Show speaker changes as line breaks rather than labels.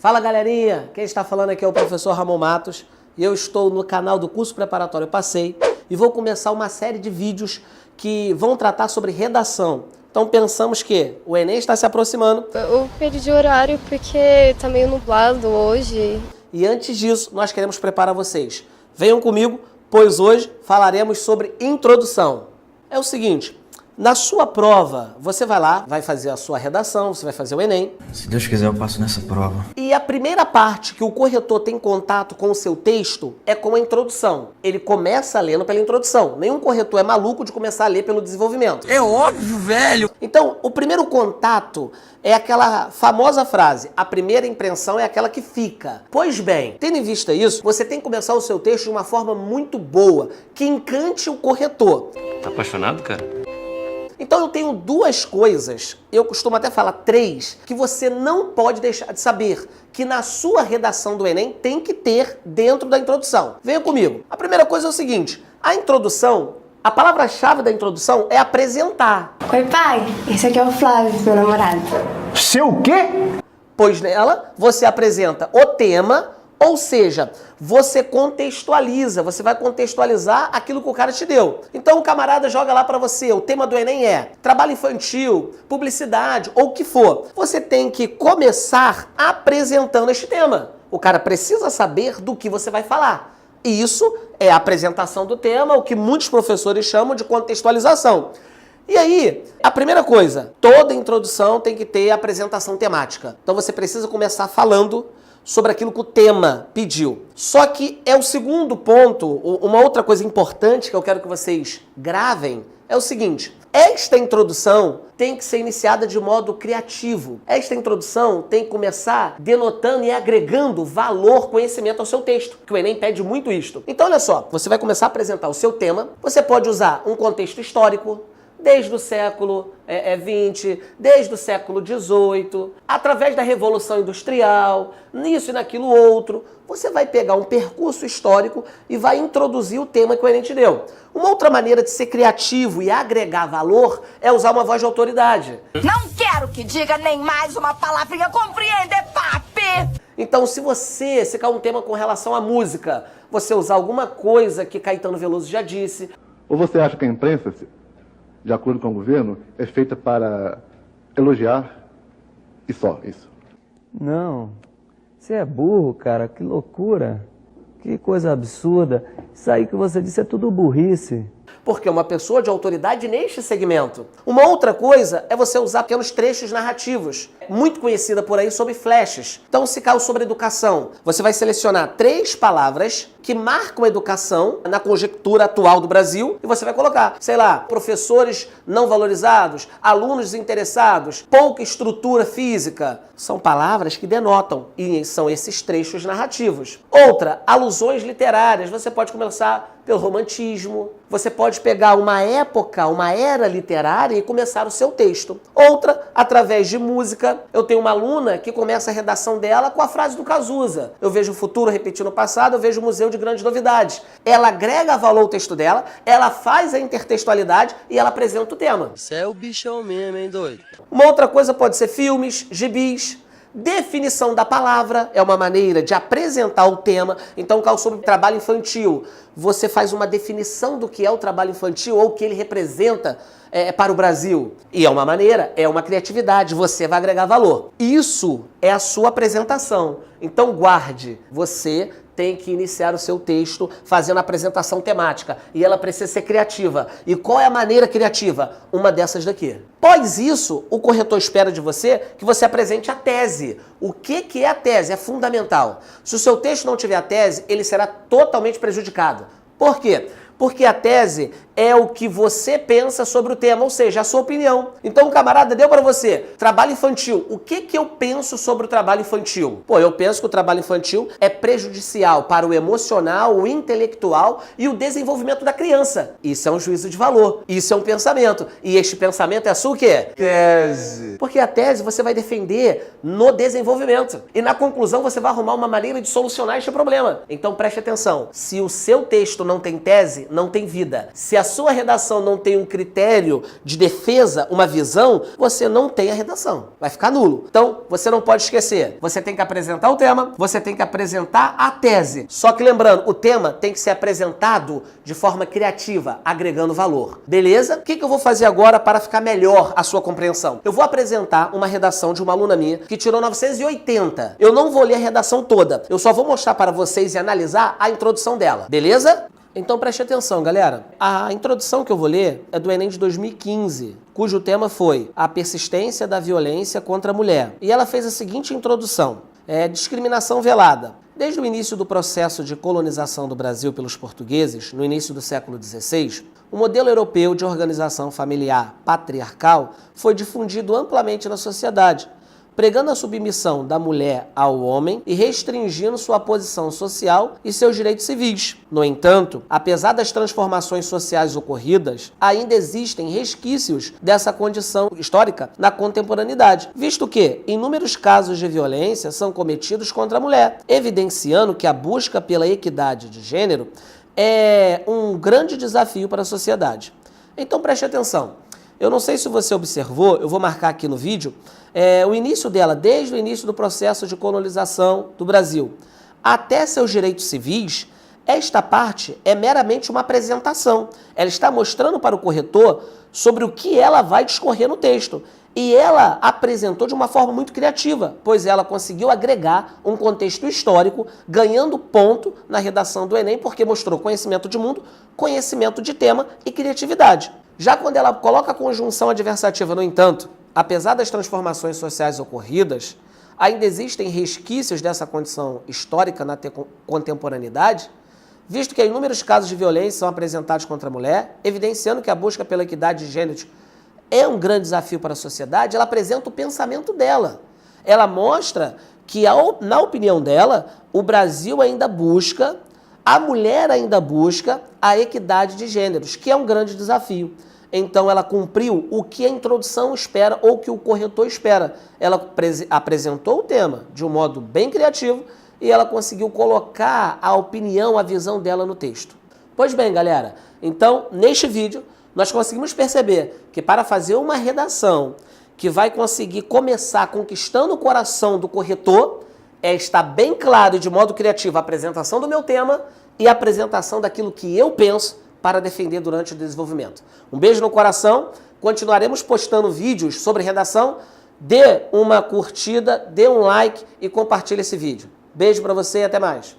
Fala galerinha, quem está falando aqui é o professor Ramon Matos e eu estou no canal do curso preparatório Passei e vou começar uma série de vídeos que vão tratar sobre redação. Então pensamos que o Enem está se aproximando.
Eu perdi o horário porque tá meio nublado hoje.
E antes disso, nós queremos preparar vocês. Venham comigo, pois hoje falaremos sobre introdução. É o seguinte, na sua prova, você vai lá, vai fazer a sua redação, você vai fazer o Enem.
Se Deus quiser, eu passo nessa prova.
E a primeira parte que o corretor tem contato com o seu texto é com a introdução. Ele começa lendo pela introdução. Nenhum corretor é maluco de começar a ler pelo desenvolvimento.
É óbvio, velho!
Então, o primeiro contato é aquela famosa frase, a primeira impressão é aquela que fica. Pois bem, tendo em vista isso, você tem que começar o seu texto de uma forma muito boa, que encante o corretor.
Tá apaixonado, cara?
Então eu tenho duas coisas, eu costumo até falar três, que você não pode deixar de saber, que na sua redação do Enem tem que ter dentro da introdução. Venha comigo. A primeira coisa é o seguinte, a introdução, a palavra-chave da introdução é apresentar.
Oi, pai. Esse aqui é o Flávio, meu namorado.
Seu o quê?
Pois nela você apresenta o tema, ou seja, você contextualiza, você vai contextualizar aquilo que o cara te deu. Então o camarada joga lá pra você, o tema do Enem é trabalho infantil, publicidade ou o que for. Você tem que começar apresentando este tema. O cara precisa saber do que você vai falar. E isso é a apresentação do tema, o que muitos professores chamam de contextualização. E aí, a primeira coisa, toda introdução tem que ter apresentação temática. Então você precisa começar falando sobre aquilo que o tema pediu. Só que é o segundo ponto, uma outra coisa importante que eu quero que vocês gravem, é o seguinte, esta introdução tem que ser iniciada de modo criativo. Esta introdução tem que começar denotando e agregando valor, conhecimento ao seu texto, que o Enem pede muito isto. Então olha só, você vai começar a apresentar o seu tema, você pode usar um contexto histórico, desde o século XX, desde o século XVIII, através da Revolução Industrial, nisso e naquilo outro. Você vai pegar um percurso histórico e vai introduzir o tema que o Enem te deu. Uma outra maneira de ser criativo e agregar valor é usar uma voz de autoridade.
Não quero que diga nem mais uma palavrinha, compreende, papi?
Então, se cair um tema com relação à música, você usar alguma coisa que Caetano Veloso já disse.
Ou você acha que a imprensa, de acordo com o governo, é feita para elogiar e só isso?
Não, você é burro, cara, que loucura, que coisa absurda. Isso aí que você disse é tudo burrice.
Porque é uma pessoa de autoridade neste segmento. Uma outra coisa é você usar pequenos trechos narrativos, muito conhecida por aí sobre flashes. Então, se caiu sobre educação, você vai selecionar 3 palavras que marcam a educação na conjectura atual do Brasil e você vai colocar, sei lá, professores não valorizados, alunos desinteressados, pouca estrutura física. São palavras que denotam e são esses trechos narrativos. Outra, alusões literárias. Você pode começar pelo romantismo, você pode pegar uma época, uma era literária e começar o seu texto. Outra, através de música. Eu tenho uma aluna que começa a redação dela com a frase do Cazuza. Eu vejo o futuro repetindo o passado, eu vejo o museu de grandes novidades. Ela agrega valor ao texto dela, ela faz a intertextualidade e ela apresenta o tema.
Você é o bichão mesmo, hein, doido?
Uma outra coisa pode ser filmes, gibis. Definição da palavra é uma maneira de apresentar o tema. Então, caso sobre trabalho infantil, você faz uma definição do que é o trabalho infantil ou o que ele representa para o Brasil. E é uma maneira, é uma criatividade, você vai agregar valor. Isso é a sua apresentação. Então, guarde, você tem que iniciar o seu texto fazendo a apresentação temática. E ela precisa ser criativa. E qual é a maneira criativa? Uma dessas daqui. Após isso, o corretor espera de você que você apresente a tese. O que é a tese? É fundamental. Se o seu texto não tiver a tese, ele será totalmente prejudicado. Por quê? Porque a tese é o que você pensa sobre o tema, ou seja, a sua opinião. Então o camarada deu para você, trabalho infantil. O que eu penso sobre o trabalho infantil? Pô, eu penso que o trabalho infantil é prejudicial para o emocional, o intelectual e o desenvolvimento da criança. Isso é um juízo de valor, isso é um pensamento. E este pensamento é a sua o quê?
Tese.
Porque a tese você vai defender no desenvolvimento. E na conclusão você vai arrumar uma maneira de solucionar este problema. Então preste atenção, se o seu texto não tem tese, tese não tem vida. Se a sua redação não tem um critério de defesa, uma visão, você não tem a redação. Vai ficar nulo. Então, você não pode esquecer. Você tem que apresentar o tema, você tem que apresentar a tese. Só que lembrando, o tema tem que ser apresentado de forma criativa, agregando valor. Beleza? O que eu vou fazer agora para ficar melhor a sua compreensão? Eu vou apresentar uma redação de uma aluna minha que tirou 980. Eu não vou ler a redação toda. Eu só vou mostrar para vocês e analisar a introdução dela. Beleza? Então preste atenção, galera. A introdução que eu vou ler é do Enem de 2015, cujo tema foi a persistência da violência contra a mulher. E ela fez a seguinte introdução: discriminação velada. Desde o início do processo de colonização do Brasil pelos portugueses, no início do século XVI, o modelo europeu de organização familiar patriarcal foi difundido amplamente na sociedade, pregando a submissão da mulher ao homem e restringindo sua posição social e seus direitos civis. No entanto, apesar das transformações sociais ocorridas, ainda existem resquícios dessa condição histórica na contemporaneidade, visto que inúmeros casos de violência são cometidos contra a mulher, evidenciando que a busca pela equidade de gênero é um grande desafio para a sociedade. Então preste atenção. Eu não sei se você observou, eu vou marcar aqui no vídeo, o início dela, desde o início do processo de colonização do Brasil até seus direitos civis. Esta parte é meramente uma apresentação. Ela está mostrando para o corretor sobre o que ela vai discorrer no texto. E ela apresentou de uma forma muito criativa, pois ela conseguiu agregar um contexto histórico, ganhando ponto na redação do Enem, porque mostrou conhecimento de mundo, conhecimento de tema e criatividade. Já quando ela coloca a conjunção adversativa, no entanto, apesar das transformações sociais ocorridas, ainda existem resquícios dessa condição histórica na contemporaneidade, visto que inúmeros casos de violência são apresentados contra a mulher, evidenciando que a busca pela equidade de gênero é um grande desafio para a sociedade. Ela apresenta o pensamento dela. Ela mostra que, na opinião dela, o Brasil ainda busca, a mulher ainda busca a equidade de gêneros, que é um grande desafio. Então ela cumpriu o que a introdução espera ou que o corretor espera. Ela apresentou o tema de um modo bem criativo e ela conseguiu colocar a opinião, a visão dela no texto. Pois bem, galera, então neste vídeo nós conseguimos perceber que para fazer uma redação que vai conseguir começar conquistando o coração do corretor, está bem claro e de modo criativo a apresentação do meu tema e a apresentação daquilo que eu penso para defender durante o desenvolvimento. Um beijo no coração, continuaremos postando vídeos sobre redação. Dê uma curtida, dê um like e compartilhe esse vídeo. Beijo para você e até mais.